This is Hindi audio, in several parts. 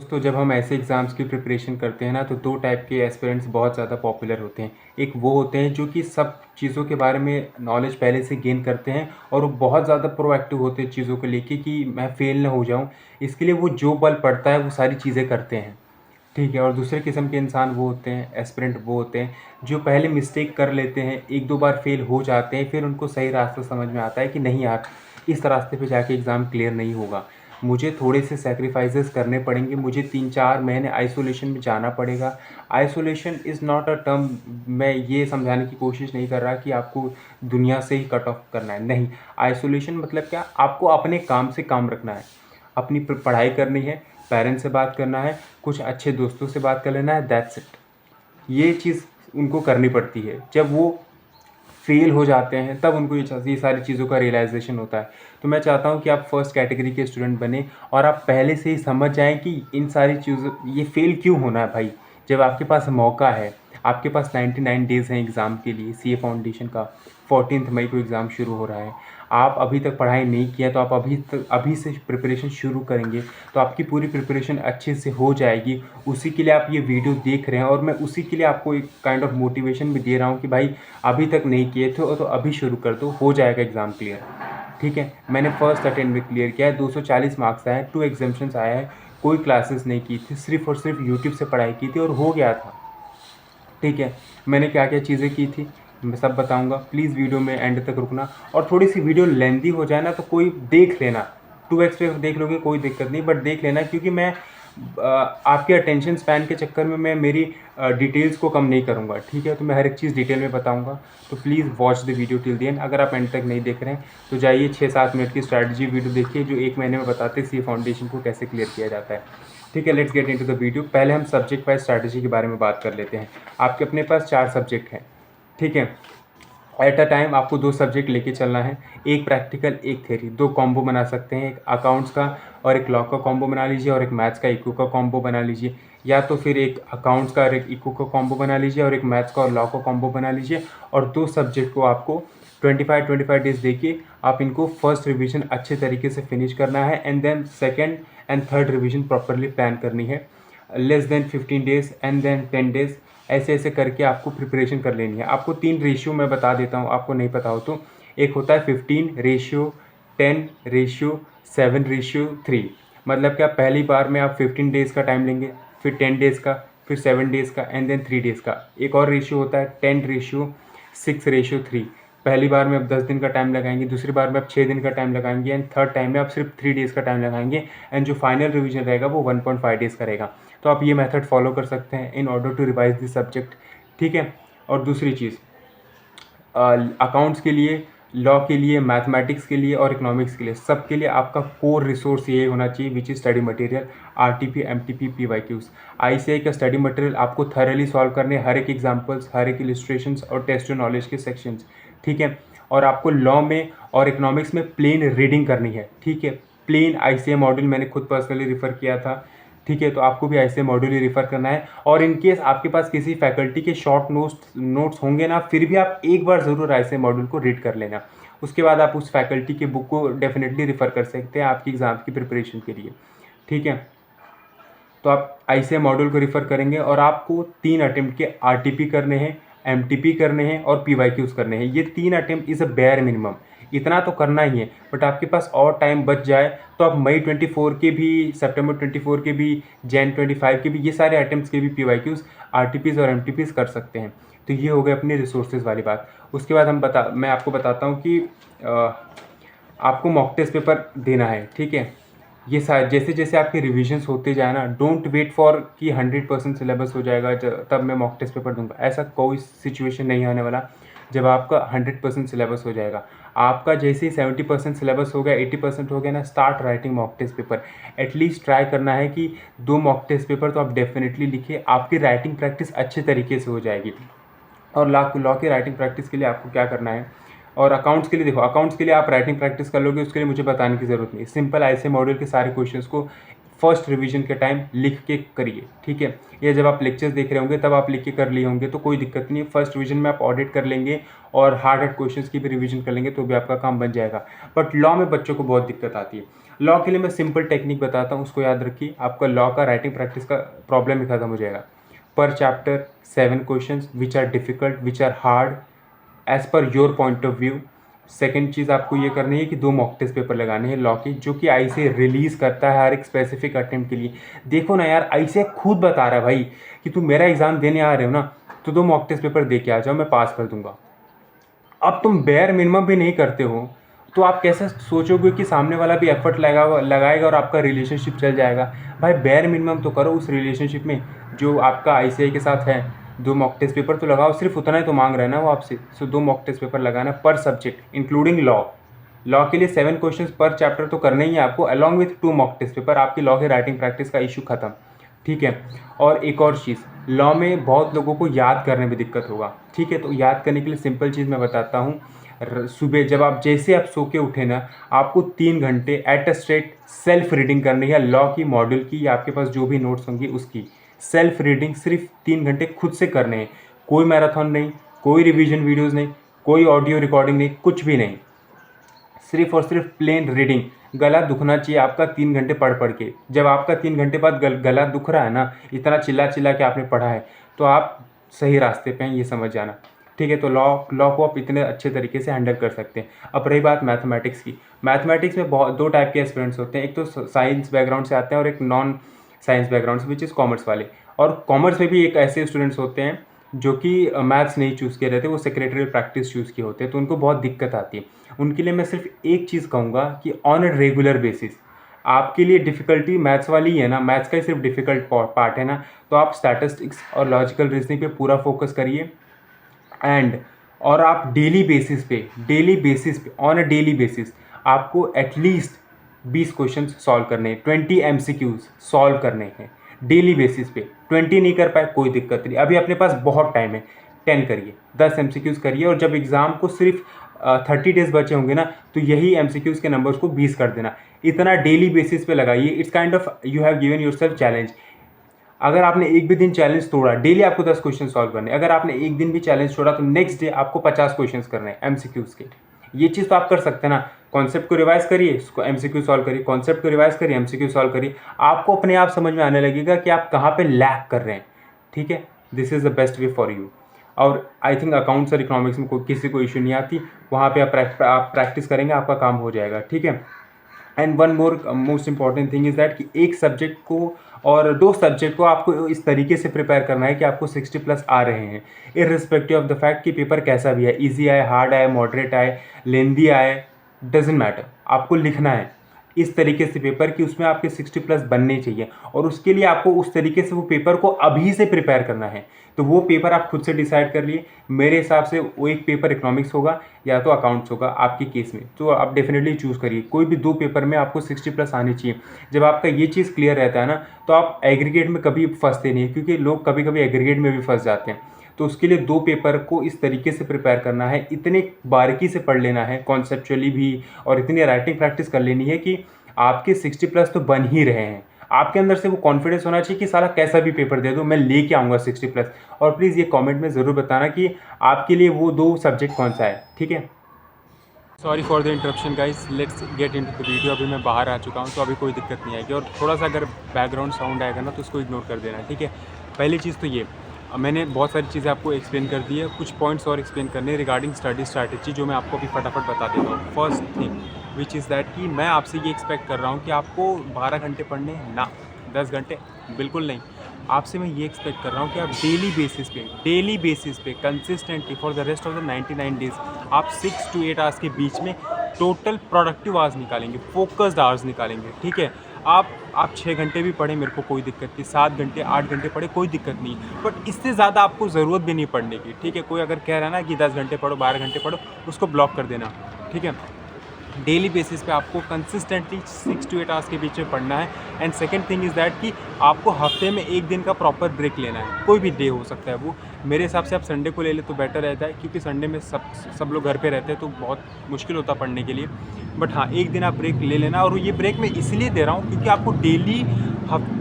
दोस्तों जब हम ऐसे एग्ज़ाम्स की प्रिपरेशन करते हैं ना तो दो टाइप के एस्पिरेंट्स बहुत ज़्यादा पॉपुलर होते हैं। एक वो होते हैं जो कि सब चीज़ों के बारे में नॉलेज पहले से गेन करते हैं और वो बहुत ज़्यादा प्रोएक्टिव होते हैं चीज़ों को लेके कि मैं फ़ेल ना हो जाऊँ। इसके लिए वो जो बल पड़ता है वो सारी चीज़ें करते हैं, ठीक है। और दूसरे किस्म के इंसान वो होते हैं, एस्पिरेंट वो होते हैं जो पहले मिस्टेक कर लेते हैं, एक दो बार फ़ेल हो जाते हैं, फिर उनको सही रास्ता समझ में आता है कि नहीं यार, इस रास्ते पे जाके एग्ज़ाम क्लियर नहीं होगा, मुझे थोड़े से सैक्रिफाइसेस करने पड़ेंगे, मुझे 3-4 महीने आइसोलेशन में जाना पड़ेगा। Isolation is not a term, मैं ये समझाने की कोशिश नहीं कर रहा कि आपको दुनिया से ही कट ऑफ करना है, नहीं। आइसोलेशन मतलब क्या, आपको अपने काम से काम रखना है, अपनी पढ़ाई करनी है, पेरेंट्स से बात करना है, कुछ अच्छे दोस्तों से बात कर लेना है, दैट्स इट। ये चीज़ उनको करनी पड़ती है। जब वो फेल हो जाते हैं तब उनको ये सारी चीज़ों का रियलाइजेशन होता है। तो मैं चाहता हूँ कि आप फर्स्ट कैटेगरी के स्टूडेंट बने और आप पहले से ही समझ जाएँ कि इन सारी चीज़ों, ये फेल क्यों होना है भाई। जब आपके पास मौका है, आपके पास 99 डेज़ हैं एग्ज़ाम के लिए, सीए फाउंडेशन का 14 मई को एग्ज़ाम शुरू हो रहा है। आप अभी तक पढ़ाई नहीं किया तो आप अभी से प्रिपरेशन शुरू करेंगे तो आपकी पूरी प्रिपरेशन अच्छे से हो जाएगी। उसी के लिए आप ये वीडियो देख रहे हैं और मैं उसी के लिए आपको एक काइंड ऑफ मोटिवेशन भी दे रहा हूँ कि भाई अभी तक नहीं किए थे तो अभी शुरू कर दो, हो जाएगा एग्ज़ाम क्लियर, ठीक है। मैंने फर्स्ट अटेम्प्ट में क्लियर किया है, 240 मार्क्स आए हैं, 2 एग्जाम्शंस आए हैं, कोई क्लासेस नहीं की थी, सिर्फ और सिर्फ यूट्यूब से पढ़ाई की थी और हो गया था, ठीक है। मैंने क्या क्या चीज़ें की थी मैं सब बताऊंगा, प्लीज़ वीडियो में एंड तक रुकना। और थोड़ी सी वीडियो लेंदी हो जाए ना तो कोई देख लेना, 2x पे देख लोगे कोई दिक्कत नहीं, बट देख लेना, क्योंकि मैं आपके अटेंशन स्पैन के चक्कर में मैं मेरी डिटेल्स को कम नहीं करूँगा, ठीक है। तो मैं हर एक चीज़ डिटेल में बताऊँगा, तो please watch the video till the end. अगर आप एंड तक नहीं देख रहे हैं तो जाइए 6-7 मिनट की स्ट्रैटेजी वीडियो देखिए जो 1 महीने में बताते हैं सी फाउंडेशन को कैसे क्लियर किया जाता है, ठीक है। Let's get into the video. पहले हम सब्जेक्ट वाइज स्ट्रैटेजी के बारे में बात कर लेते हैं। आपके अपने पास 4 सब्जेक्ट हैं, ठीक है। एट अ टाइम आपको 2 सब्जेक्ट लेके चलना है, एक प्रैक्टिकल एक थ्योरी, 2 कॉम्बो बना सकते हैं, एक अकाउंट्स का और एक लॉ का कॉम्बो बना लीजिए और एक मैथ्स का इक्यू का कॉम्बो बना लीजिए, या तो फिर एक अकाउंट्स का और एक इक्यू का कॉम्बो बना लीजिए और एक मैथ्स का और लॉ का कॉम्बो बना लीजिए। और 2 सब्जेक्ट को आपको 25 डेज़ देके आप इनको फर्स्ट रिवीजन अच्छे तरीके से फिनिश करना है and then second and third revision properly plan करनी है। Less than 15 days and then 10 days, ऐसे ऐसे करके आपको प्रिपरेशन कर लेनी है। आपको 3 रेशियो मैं बता देता हूँ, आपको नहीं पता हो तो। एक होता है 15:10, 7:3। मतलब क्या, पहली बार में आप 15 डेज़ का टाइम लेंगे, फिर 10 डेज़ का, फिर 7 डेज़ का एंड देन 3 डेज़ का। एक और रेशियो होता है 10:6:3। पहली बार में आप 10 दिन का टाइम लगाएंगे, दूसरी बार में आप 6 दिन का टाइम लगाएंगे एंड थर्ड टाइम में आप सिर्फ 3 डेज़ का टाइम लगाएंगे एंड जो फाइनल रिवीजन रहेगा वो 1.5 डेज़ का रहेगा। तो आप ये मेथड फॉलो कर सकते हैं in order to revise this subject, ठीक है। और दूसरी चीज़, अकाउंट्स के लिए, लॉ के लिए, मैथमेटिक्स के लिए और इकोनॉमिक्स के लिए, सब के लिए आपका कोर रिसोर्स ये होना चाहिए which is study material, RTP, MTP, PYQs. ICI का स्टडी मटेरियल आपको थरली सॉल्व करने, हर एक एग्जांपल्स, हर एक इलिस्ट्रेशंस और टेस्ट नॉलेज के सेक्शंस, ठीक है। और आपको लॉ में और इकोनॉमिक्स में प्लेन रीडिंग करनी है, ठीक है। प्लेन आईसीआई मॉड्यूल मैंने खुद पर्सनली रिफ़र किया था, ठीक है। तो आपको भी ऐसे मॉड्यूल ही रिफ़र करना है। और इन केस आपके पास किसी फैकल्टी के शॉर्ट नोट्स होंगे ना, फिर भी आप एक बार ज़रूर ऐसे मॉड्यूल को रीड कर लेना। उसके बाद आप उस फैकल्टी के बुक को डेफिनेटली रिफ़र कर सकते हैं आपकी एग्ज़ाम की प्रिपरेशन के लिए, ठीक है। तो आप ऐसे मॉड्यूल को रिफ़र करेंगे और आपको 3 अटेम्प्ट के आरटीपी करने हैं, एमटीपी करने हैं और पीवाईक्यूज करने हैं। ये 3 attempt is a bare minimum, इतना तो करना ही है। बट आपके पास और टाइम बच जाए तो आप मई 24 के भी, सितंबर 24 के भी, जैन 25 के भी, ये सारे अटेम्प्ट्स के भी पीवाईक्यूज, आरटीपीज और एमटीपीज कर सकते हैं। तो ये हो गए अपने रिसोर्सेज वाली बात। उसके बाद मैं आपको बताता हूँ कि आपको मॉक टेस्ट पेपर देना है, ठीक है। ये सारे जैसे जैसे आपके रिविजन्स होते जाए ना, डोंट वेट फॉर कि 100% सिलेबस हो जाएगा तब मैं मॉक टेस्ट पेपर दूंगा, ऐसा कोई सिचुएशन नहीं आने वाला। जब आपका 100% सिलेबस हो जाएगा, आपका जैसे ही 70% सिलेबस हो गया, 80% हो गया ना, start writing mock test paper. At least try करना है कि 2 मॉक टेस्ट पेपर तो आप डेफिनेटली लिखिए, आपकी राइटिंग प्रैक्टिस अच्छे तरीके से हो जाएगी। और लॉ की राइटिंग प्रैक्टिस के लिए आपको क्या करना है, और अकाउंट्स के लिए देखो, अकाउंट्स के लिए आप राइटिंग प्रैक्टिस कर लोगे, उसके लिए मुझे बताने की ज़रूरत नहीं। सिंपल ऐसे मॉड्यूल के सारे क्वेश्चंस को फर्स्ट रिवीजन के टाइम लिख के करिए, ठीक है। या जब आप लेक्चर्स देख रहे होंगे तब आप लिख के कर लिए होंगे तो कोई दिक्कत नहीं है। फर्स्ट रिवीजन में आप ऑडिट कर लेंगे और हार्ड क्वेश्चंस की भी रिवीजन कर लेंगे तो भी आपका काम बन जाएगा। बट लॉ में बच्चों को बहुत दिक्कत आती है। लॉ के लिए मैं सिंपल टेक्निक बताता हूँ, उसको याद रखिए, आपका लॉ का राइटिंग प्रैक्टिस का प्रॉब्लम ही खत्म हो जाएगा। पर chapter 7 questions which are difficult, which are hard as per your point of view. Second चीज़ आपको ये करनी है कि 2 मॉक टेस्ट पेपर लगाने हैं लॉ के, जो कि आईसीए रिलीज़ करता है हर एक स्पेसिफिक अटेम्प्ट के लिए। देखो ना यार, आईसीए खुद बता रहा है भाई कि तुम मेरा एग्जाम देने आ रहे हो ना, तो 2 मॉक टेस्ट पेपर दे के आ जाओ, मैं पास कर दूंगा। अब तुम बेयर मिनिमम भी नहीं करते हो, तो आप कैसे सोचोगे कि सामने वाला भी एफर्ट लगाएगा और आपका रिलेशनशिप चल जाएगा। भाई बेयर मिनिमम तो करो उस रिलेशनशिप में जो आपका आईसीआई के साथ है। 2 मॉक टेस्ट पेपर तो लगाओ, सिर्फ उतना ही तो मांग रहा है ना वो आपसे। सो 2 मॉक टेस्ट पेपर लगाना पर सब्जेक्ट इंक्लूडिंग लॉ। लॉ के लिए 7 क्वेश्चंस पर चैप्टर तो करने ही है आपको, along with 2 mock test paper. आपकी लॉ की राइटिंग प्रैक्टिस का इशू खत्म, ठीक है। और एक और चीज़, लॉ में बहुत लोगों को याद करने में दिक्कत होगा, ठीक है। तो याद करने के लिए सिंपल चीज़ मैं बताता हूँ। सुबह जब आप जैसे आप सो के उठे ना, आपको 3 घंटे at a straight self reading करनी है लॉ की, मॉड्यूल की, या आपके पास जो भी नोट्स होंगी उसकी सेल्फ रीडिंग सिर्फ 3 घंटे खुद से करने हैं। कोई मैराथन नहीं, कोई रिवीजन वीडियोस नहीं, कोई ऑडियो रिकॉर्डिंग नहीं, कुछ भी नहीं, सिर्फ और सिर्फ प्लेन रीडिंग। गला दुखना चाहिए आपका 3 घंटे पढ़ के। जब आपका 3 घंटे बाद गला दुख रहा है ना, इतना चिल्ला चिल्ला के आपने पढ़ा है, तो आप सही रास्ते पे हैं, ये समझ जाना, ठीक है। तो लॉ को आप इतने अच्छे तरीके से हैंडल कर सकते हैं। अब रही बात मैथमेटिक्स की, मैथमेटिक्स में बहुत 2 टाइप के एस्पिरेंट्स होते हैं, एक तो साइंस बैकग्राउंड से आते हैं और एक नॉन साइंस बैकग्राउंड से, विच इज़ कॉमर्स वाले। और कॉमर्स में भी एक ऐसे स्टूडेंट्स होते हैं जो कि मैथ्स नहीं चूज़ किए रहते, वो सेक्रेटरियल प्रैक्टिस चूज़ किए होते हैं, तो उनको बहुत दिक्कत आती है। उनके लिए मैं सिर्फ एक चीज़ कहूँगा कि ऑन अ रेगुलर बेसिस, आपके लिए डिफ़िकल्टी मैथ्स वाली ही है ना, मैथ्स का ही सिर्फ डिफ़िकल्ट पार्ट है ना, तो आप स्टैटिस्टिक्स और लॉजिकल रीजनिंग पे पूरा फोकस करिए। और आप डेली बेसिस पे ऑन अ डेली बेसिस आपको एटलीस्ट 20 क्वेश्चन सॉल्व करने हैं, 20 MCQs सॉल्व करने हैं डेली बेसिस पे। 20 नहीं कर पाए कोई दिक्कत नहीं, अभी अपने पास बहुत टाइम है, 10 करिए, 10 MCQs करिए। और जब एग्ज़ाम को सिर्फ 30 डेज बचे होंगे ना, तो यही MCQs के नंबर्स को 20 कर देना। इतना डेली बेसिस पे लगाइए। It's kind of you have given yourself challenge. अगर आपने एक भी दिन चैलेंज तोड़ा, डेली आपको 10 क्वेश्चन सॉल्व करने, अगर आपने एक दिन भी चैलेंज तोड़ा तो नेक्स्ट डे आपको 50 क्वेश्चन करने हैं MCQs के। ये चीज़ तो आप कर सकते हैं ना। कॉन्सेप्ट को रिवाइज करिए, उसको MCQ सॉल्व करिए, कॉन्सेप्ट को रिवाइज करिए, MCQ सॉल्व करिए। आपको अपने आप समझ में आने लगेगा कि आप कहाँ पे लैक कर रहे हैं, ठीक है। This is the best way for you. और आई थिंक अकाउंट्स और इकोनॉमिक्स में किसी को इशू नहीं आती, वहाँ पे आप प्रैक्टिस करेंगे, आपका काम हो जाएगा, ठीक है। And one most important thing is that कि एक सब्जेक्ट को और 2 सब्जेक्ट को आपको इस तरीके से प्रिपेयर करना है कि आपको 60+ आ रहे हैं, इर्रिस्पेक्टिव ऑफ द फैक्ट कि पेपर कैसा भी है, ईजी आए, हार्ड आए, मॉडरेट आए, लेंदी आए, डजेंट मैटर। आपको लिखना है इस तरीके से पेपर कि उसमें आपके 60+ बनने चाहिए, और उसके लिए आपको उस तरीके से वो पेपर को अभी से प्रिपेयर करना है। तो वो पेपर आप खुद से डिसाइड कर लिए। मेरे हिसाब से वो एक पेपर इकोनॉमिक्स होगा या तो अकाउंट्स होगा आपके केस में, तो आप डेफिनेटली चूज़ करिए। कोई भी 2 पेपर में आपको 60+ आनी चाहिए। जब आपका ये चीज़ क्लियर रहता है ना, तो आप एग्रीगेट में कभी फंसते नहीं, क्योंकि लोग कभी कभी एग्रीगेट में भी फंस जाते हैं। तो उसके लिए 2 पेपर को इस तरीके से प्रिपेयर करना है, इतने बारीकी से पढ़ लेना है कॉन्सेप्चुअली भी, और इतनी राइटिंग प्रैक्टिस कर लेनी है कि आपके 60+ तो बन ही रहे हैं। आपके अंदर से वो कॉन्फिडेंस होना चाहिए कि साला कैसा भी पेपर दे दो, मैं लेके आऊँगा 60+। और प्लीज़ ये कमेंट में ज़रूर बताना कि आपके लिए वो 2 सब्जेक्ट कौन सा है, ठीक है। Sorry for the interruption guys, let's get into the video. अभी मैं बाहर आ चुका हूँ, तो अभी कोई दिक्कत नहीं आएगी, और थोड़ा सा अगर बैकग्राउंड साउंड आएगा ना, तो उसको इग्नोर कर देना, ठीक है। पहली चीज़ तो ये, मैंने बहुत सारी चीज़ें आपको एक्सप्लेन कर दी है, कुछ पॉइंट्स और एक्सप्लेन करने रिगार्डिंग स्टडी स्ट्रैटेजी, जो मैं आपको अभी फटाफट बता देता हूँ। First thing which is that कि मैं आपसे ये एक्सपेक्ट कर रहा हूँ कि आपको 12 घंटे पढ़ने हैं ना, 10 घंटे बिल्कुल नहीं। आपसे मैं ये एक्सपेक्ट कर रहा हूँ कि आप डेली बेसिस पे consistently for the rest of the 99 days आप 6 to 8 आवर्स के बीच में टोटल प्रोडक्टिव आवर्स निकालेंगे, फोकस्ड आवर्स निकालेंगे, ठीक है। आप 6 घंटे भी पढ़ें, मेरे को कोई दिक्कत नहीं, 7 घंटे 8 घंटे पढ़े, कोई दिक्कत नहीं, बट इससे ज़्यादा आपको ज़रूरत भी नहीं पढ़ने की, ठीक है। कोई अगर कह रहा है ना कि 10 घंटे पढ़ो, 12 घंटे पढ़ो, उसको ब्लॉक कर देना, ठीक है। डेली बेसिस पे आपको कंसिस्टेंटली 6 to 8 आवर्स के बीच में पढ़ना है। And second thing is that कि आपको हफ्ते में एक दिन का प्रॉपर ब्रेक लेना है, कोई भी डे हो सकता है वो। मेरे हिसाब से आप संडे को ले ले तो बेटर रहता है, क्योंकि संडे में सब लोग घर पे रहते हैं, तो बहुत मुश्किल होता पढ़ने के लिए। बट हाँ, एक दिन आप ब्रेक ले लेना। और ये ब्रेक मैं इसलिए दे रहा हूँ क्योंकि आपको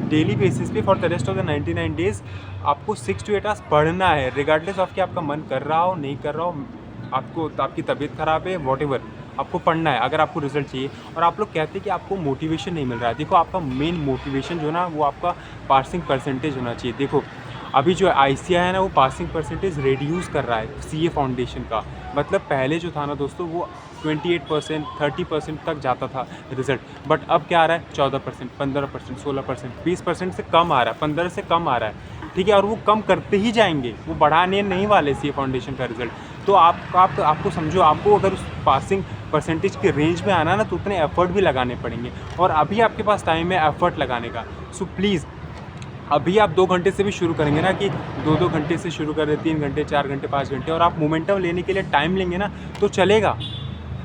डेली बेसिस पे for the rest of the 99 days आपको 6 to 8 आवर्स पढ़ना है, रिगार्डलेस ऑफ कि आपका मन कर रहा हो नहीं कर रहा हो, आपकी तबीयत ख़राब है, वॉट एवर, आपको पढ़ना है, अगर आपको रिजल्ट चाहिए। और आप लोग कहते हैं कि आपको मोटिवेशन नहीं मिल रहा है। देखो आपका मेन मोटिवेशन जो है ना वो आपका पासिंग परसेंटेज होना चाहिए। देखो अभी जो ICAI है ना वो पासिंग परसेंटेज रिड्यूस कर रहा है CA फाउंडेशन का। मतलब पहले जो था ना दोस्तों वो 28%, 30% तक जाता था रिज़ल्ट, बट अब क्या आ रहा है 14%, 15%, 16%, 20% से कम आ रहा है, 15 से कम आ रहा है, ठीक है। और वो कम करते ही जाएंगे, वो बढ़ाने नहीं वाले CA फाउंडेशन का रिज़ल्ट। तो आपको समझो, आपको अगर उस पासिंग परसेंटेज के रेंज में आना ना तो उतने एफर्ट भी लगाने पड़ेंगे, और अभी आपके पास टाइम है एफर्ट लगाने का। सो प्लीज़ अभी आप 2 घंटे से भी शुरू करेंगे ना, कि 2-2 घंटे से शुरू करें, 3 घंटे, 4 घंटे, 5 घंटे, और आप मोमेंटम लेने के लिए टाइम लेंगे ना तो चलेगा।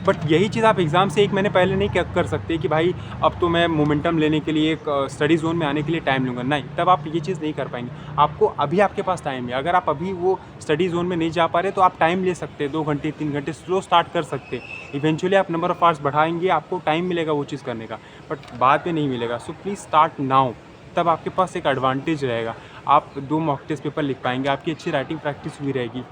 बट यही चीज़ आप एग्ज़ाम से 1 महीने पहले नहीं कर सकते कि भाई अब तो मैं मोमेंटम लेने के लिए एक स्टडी ज़ोन में आने के लिए टाइम लूँगा, नहीं, तब आप ये चीज़ नहीं कर पाएंगे। आपको अभी आपके पास टाइम है, अगर आप अभी वो स्टडी ज़ोन में नहीं जा पा रहे तो आप टाइम ले सकते हैं, 2 घंटे 3 घंटे स्लो स्टार्ट कर सकते हैं। इवेंचुअली आप नंबर ऑफ़ आवर्स बढ़ाएंगे, आपको टाइम मिलेगा वो चीज़ करने का, बट बाद में नहीं मिलेगा। सो प्लीज़ स्टार्ट नाउ, तब आपके पास एक एडवांटेज रहेगा। आप 2 मॉक टेस्ट पेपर लिख पाएंगे, आपकी अच्छी राइटिंग प्रैक्टिस हुई रहेगी,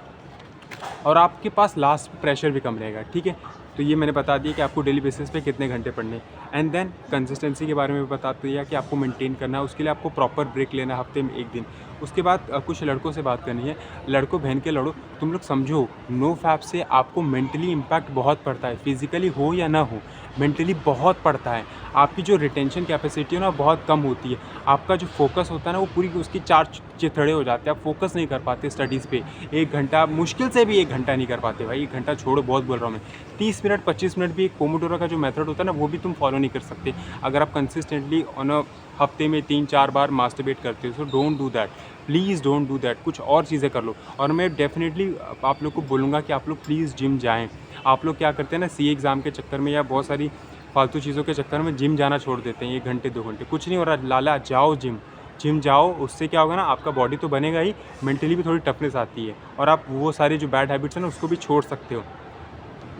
और आपके पास लास्ट प्रेशर भी कम रहेगा, ठीक है। तो ये मैंने बता दिया कि आपको डेली बेसिस पे कितने घंटे पढ़ने, एंड देन कंसिस्टेंसी के बारे में भी बता दिया कि आपको मेंटेन करना है, उसके लिए आपको प्रॉपर ब्रेक लेना है हफ्ते में 1 दिन। उसके बाद कुछ लड़कों से बात करनी है, लड़कों बहन के लड़ो, तुम लोग समझो नो फैप से आपको मेंटली इम्पैक्ट बहुत पड़ता है, फिजिकली हो या ना हो, मेंटली बहुत पड़ता है। आपकी जो रिटेंशन कैपेसिटी है ना बहुत कम होती है, आपका जो फोकस होता है ना वो पूरी उसकी 4 चिथड़े हो जाते हैं, आप फोकस नहीं कर पाते स्टडीज़ पे। 1 घंटा, मुश्किल से भी 1 घंटा नहीं कर पाते भाई, 1 घंटा छोड़ो, बहुत बोल रहा हूँ मैं, 30 मिनट 25 मिनट भी एक पोमोडोरो का जो मेथड होता है ना वो भी तुम फॉलो नहीं कर सकते अगर आप कंसिस्टेंटली ऑन अ हफ्ते में 3-4 बार मास्टरबेट करते हो। So don't do that, please don't do that, कुछ और चीज़ें कर लो। और मैं डेफिनेटली आप लोग को बोलूँगा कि आप लोग प्लीज़ जिम जाएँ। आप लोग क्या करते हैं ना, CA एग्ज़ाम के चक्कर में या बहुत सारी फालतू चीज़ों के चक्कर में जिम जाना छोड़ देते हैं, 1 घंटे 2 घंटे, कुछ नहीं हो रहा लाला, जाओ जिम जाओ, उससे क्या होगा ना, आपका बॉडी तो बनेगा ही, मेंटली भी थोड़ी टफनेस आती है, और आप वो सारी जो बैड हैबिट्स हैं ना उसको भी छोड़ सकते हो।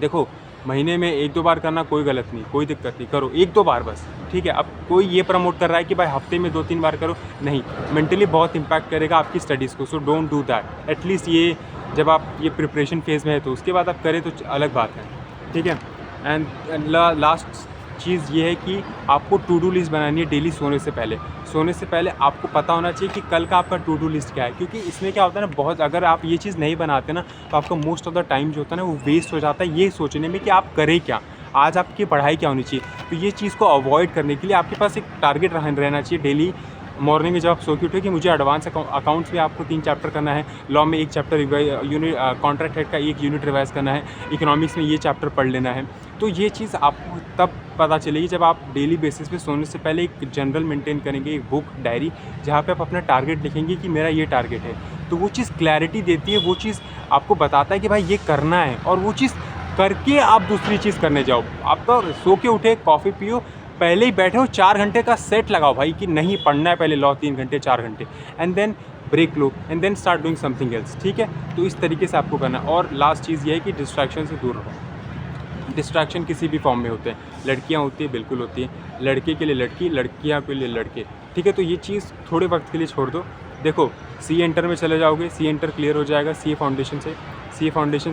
देखो महीने में 1-2 बार करना कोई गलत नहीं, कोई दिक्कत नहीं, करो 1-2 बार बस, ठीक है। अब कोई ये प्रमोट कर रहा है कि भाई हफ्ते में 2-3 बार करो, नहीं, मेंटली बहुत इम्पैक्ट करेगा आपकी स्टडीज़ को। So don't do that. At least ये जब आप ये प्रिपरेशन फेज़ में है तो उसके बाद आप करें तो अलग बात है, ठीक है। एंड लास्ट चीज़ ये है कि आपको टू डू लिस्ट बनानी है डेली सोने से पहले। सोने से पहले आपको पता होना चाहिए कि कल का आपका टू डू लिस्ट क्या है, क्योंकि इसमें क्या होता है ना, बहुत अगर आप ये चीज़ नहीं बनाते ना तो आपका मोस्ट ऑफ द टाइम जो होता है ना वो वेस्ट हो जाता है ये सोचने में कि आप करें क्या, आज आपकी पढ़ाई क्या होनी चाहिए। तो ये चीज़ को अवॉइड करने के लिए आपके पास एक टारगेट रहना चाहिए डेली मॉर्निंग में जब आप सो के उठे कि मुझे एडवांस अकाउंट्स में आपको 3 चैप्टर करना है, लॉ में 1 चैप्टर यूनिट, कॉन्ट्रैक्ट हेड का 1 यूनिट रिवाइज़ करना है, इकोनॉमिक्स में ये चैप्टर पढ़ लेना है। तो ये चीज़ आपको तब पता चलेगी जब आप डेली बेसिस पे सोने से पहले एक जनरल मेंटेन करेंगे, एक बुक डायरी जहाँ पे आप अपना टारगेट लिखेंगे कि मेरा ये टारगेट है। तो वो चीज़ क्लैरिटी देती है, वो चीज़ आपको बताता है कि भाई ये करना है, और वो चीज़ करके आप दूसरी चीज़ करने जाओ। आप तो सो के उठे, कॉफ़ी पियो, पहले ही बैठे हो, 4 घंटे का सेट लगाओ भाई कि नहीं पढ़ना है पहले लॉ 3 घंटे 4 घंटे, एंड देन ब्रेक लो, and then start doing something else, ठीक है। तो इस तरीके से आपको करना है। और लास्ट चीज़ ये है कि डिस्ट्रैक्शन से दूर रहो। डिस्ट्रैक्शन किसी भी फॉर्म में होते हैं, लड़कियां होती है, बिल्कुल होती है, लड़के के लिए लड़की, लड़कियां के लिए लड़के, ठीक है। तो ये चीज़ थोड़े वक्त के लिए छोड़ दो। देखो CA इंटर में चले जाओगे, CA इंटर क्लियर हो जाएगा, CA फाउंडेशन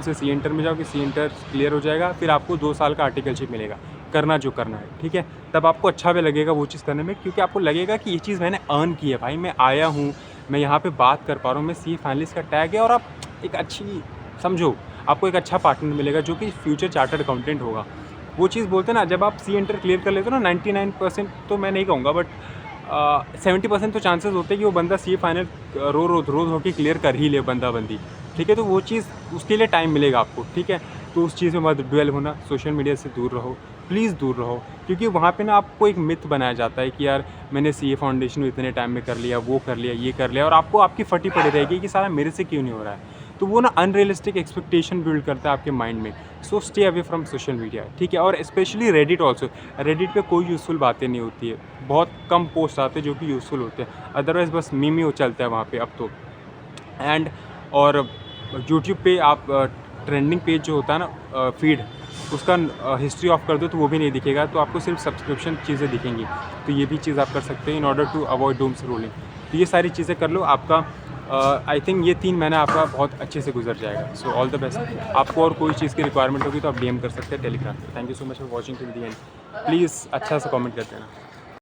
से CA इंटर में जाओगे, CA इंटर क्लियर हो जाएगा, फिर आपको 2 साल का आर्टिकलशिप मिलेगा, करना जो करना है, ठीक है। तब आपको अच्छा भी लगेगा वो चीज़ करने में, क्योंकि आपको लगेगा कि ये चीज़ मैंने अर्न की है भाई, मैं आया हूँ, मैं यहाँ पे बात कर पा रहा हूँ, मैं CA फाइनलिस्ट का टैग है, और आप एक अच्छी समझो आपको एक अच्छा पार्टनर मिलेगा जो कि फ्यूचर चार्टर्ड अकाउंटेंट होगा। वो चीज़ बोलते हैं ना, जब आप CA इंटर क्लियर कर लेते हो ना, 99% तो मैं नहीं कहूँगा, बट 70% तो चांसेस होते हैं कि वो बंदा CA फाइनल रोज़ होके क्लियर कर ही ले, बंदा बंदी, ठीक है। तो वो चीज़ उसके लिए टाइम मिलेगा आपको, ठीक है। तो उस चीज़ में मत ड्वेल होना, सोशल मीडिया से दूर रहो, प्लीज़ दूर रहो, क्योंकि वहाँ पे ना आपको एक मिथ बनाया जाता है कि यार मैंने CA फाउंडेशन में इतने टाइम में कर लिया, वो कर लिया, ये कर लिया, और आपको आपकी फटी पड़ी रहेगी कि सारा मेरे से क्यों नहीं हो रहा है। तो वो ना अनरियलिस्टिक एक्सपेक्टेशन बिल्ड करता है आपके माइंड में। So stay away from social media, ठीक है। और स्पेशली रेडिट ऑल्सो, रेडिट पे कोई यूज़फुल बातें नहीं होती है, बहुत कम पोस्ट आते हैं जो कि यूज़फुल होते हैं, अदरवाइज़ बस मीम ही चलता है वहाँ पे अब तो। एंड और यूट्यूब पे आप ट्रेंडिंग पेज जो होता है ना फीड, उसका हिस्ट्री ऑफ कर दो तो वो भी नहीं दिखेगा, तो आपको सिर्फ सब्सक्रिप्शन चीज़ें दिखेंगी। तो ये भी चीज़ आप कर सकते हैं in order to avoid doom scrolling. तो ये सारी चीज़ें कर लो, आपका आई थिंक ये 3 महीना आपका बहुत अच्छे से गुजर जाएगा। So all the best. आपको और कोई चीज़ की रिक्वायरमेंट होगी तो आप DM कर सकते हैं टेलीग्राम पे। Thank you so much for watching till the end. Please अच्छा सा कमेंट कर देना।